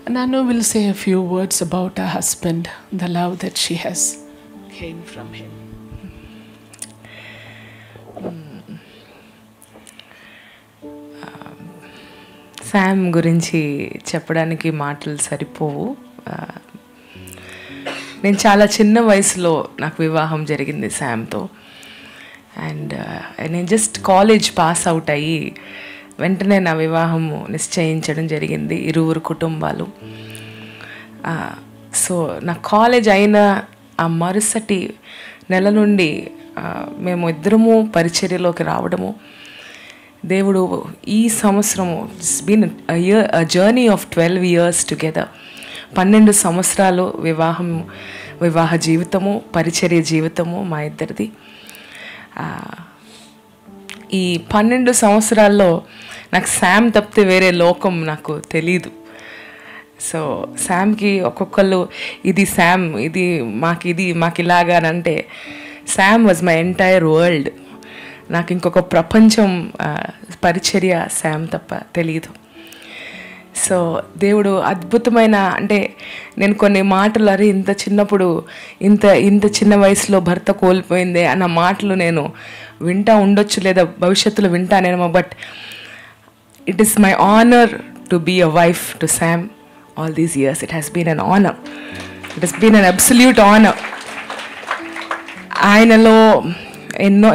Nanu will say a few words about her husband, the love that she has gained from him. Sam గురించి చెప్పడానికి మాటలు సరిపోవు. నేను చాలా చిన్న వయసులో నాకు వివాహం జరిగింది శామ్తో. అండ్ నేను జస్ట్ కాలేజ్ పాస్ అవుట్ అయ్యి వెంటనే నా వివాహము నిశ్చయించడం జరిగింది, ఇరువురు కుటుంబాలు. సో నా కాలేజ్ అయిన ఆ మరుసటి నెల నుండి మేము ఇద్దరము పరిచర్యలోకి రావడము, దేవుడు ఈ సంవత్సరము it's been a journey of 12 years together. 12 సంవత్సరాలు వివాహ జీవితము, పరిచర్య జీవితము మా ఇద్దరిది. ఈ 12 సంవత్సరాల్లో నాకు శామ్ తప్పితే వేరే లోకం నాకు తెలీదు. సో శామ్కి ఒక్కొక్కళ్ళు ఇది శామ్, ఇది మాకు ఇలాగా అని అంటే, Sam was my entire world. నాకు ఇంకొక ప్రపంచం పరిచర్య శామ్ తప్ప తెలీదు. సో దేవుడు అద్భుతమైన, అంటే నేను కొన్ని మాటలు ఇంత చిన్నప్పుడు ఇంత చిన్న వయసులో భర్త కోల్పోయిందే అన్న మాటలు నేను వింటా ఉండొచ్చు, లేదా భవిష్యత్తులో వింటానేమో. But it is my honour to be a wife to Sam all these years. It has been an honour. It has been an absolute honour. ఆయనలో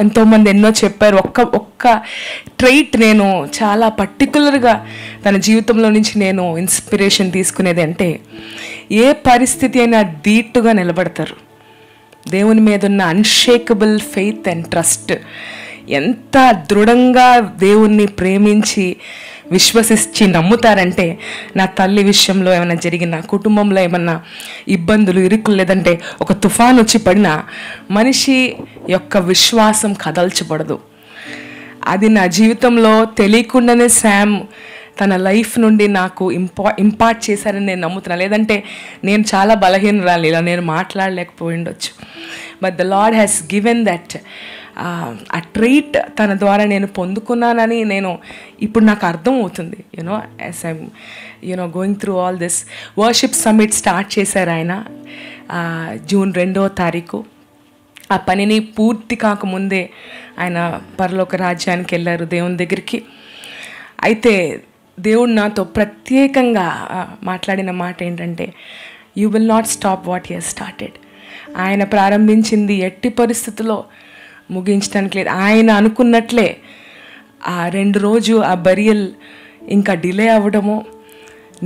ఎంతోమంది ఎన్నో చెప్పారు. ఒక్క ట్రైట్ నేను చాలా పర్టికులర్గా తన జీవితంలో నుంచి నేను ఇన్స్పిరేషన్ తీసుకునేది అంటే, ఏ పరిస్థితి అయినా ధీటుగా నిలబడతారు. దేవుని మీద ఉన్న అన్షేకబుల్ ఫెయిత్ అండ్ ట్రస్ట్, ఎంత దృఢంగా దేవుణ్ణి ప్రేమించి విశ్వసించి నమ్ముతారంటే, నా తల్లి విషయంలో ఏమైనా జరిగిన, కుటుంబంలో ఏమన్నా ఇబ్బందులు ఇరుకులు, లేదంటే ఒక తుఫాన్ వచ్చి పడినా మనిషి యొక్క విశ్వాసం కదల్చబడదు. అది నా జీవితంలో తెలియకుండానే శామ్ తన లైఫ్ నుండి నాకు ఇంపార్ట్ చేశారని నేను నమ్ముతున్నాను. లేదంటే నేను చాలా బలహీనరాలు, ఇలా నేను మాట్లాడలేకపోయి ఉండొచ్చు. But the lord has given that ఆ ట్రైట్ తన ద్వారా నేను పొందుకున్నానని నేను ఇప్పుడు నాకు అర్థం అవుతుంది. You know as I'm going through all this. Worship summit start చేశారు ఆయన జూన్ 2వ తారీఖు. ఆ పనిని పూర్తి కాకముందే ఆయన పరలోక రాజ్యానికి వెళ్ళారు, దేవుని దగ్గరికి. అయితే దేవుడు నాతో ప్రత్యేకంగా మాట్లాడిన మాట ఏంటంటే, you will not stop what he has started. ఆయన ప్రారంభించింది ఎట్టి పరిస్థితుల్లో ముగించడానికి లేదు. ఆయన అనుకున్నట్లే ఆ 2 రోజు ఆ బరియల్ ఇంకా డిలే అవ్వడము,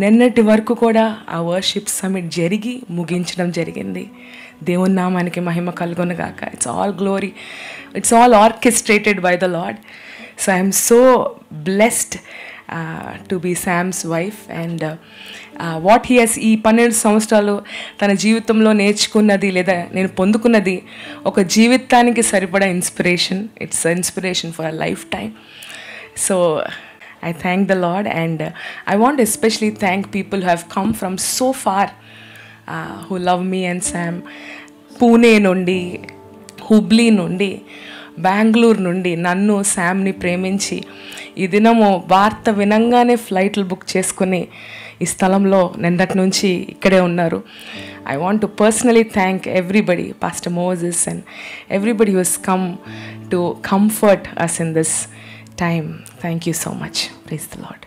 నిన్నటి వరకు కూడా ఆ వర్షిప్ సమిట్ జరిగి ముగించడం జరిగింది. దేవుని నామానికి మహిమ కలుగునుగాక. It's all glory, it's all orchestrated by the Lord. So I'm so blessed to be Sam's wife. And what he has, ఈ 12 సంవత్సరాలు తన జీవితంలో నేర్చుకున్నది లేదా నేను పొందుకున్నది ఒక జీవితానికి సరిపడా inspiration. It's inspiration for a life time. So I thank the Lord, and I want to especially thank people who have come from so far, who love me and Sam. Pune nundi, Hubli nundi, Bangalore nundi nannu Samni ప్రేమించి ఈ దినము వార్త వినంగానే ఫ్లైట్లు book చేసుకుని ఈ స్థలంలో నిన్నటి నుంచి ఇక్కడే ఉన్నారు. I want to personally thank everybody, Pastor Moses and everybody who has come to comfort us in this time. Thank you so much. Praise the Lord.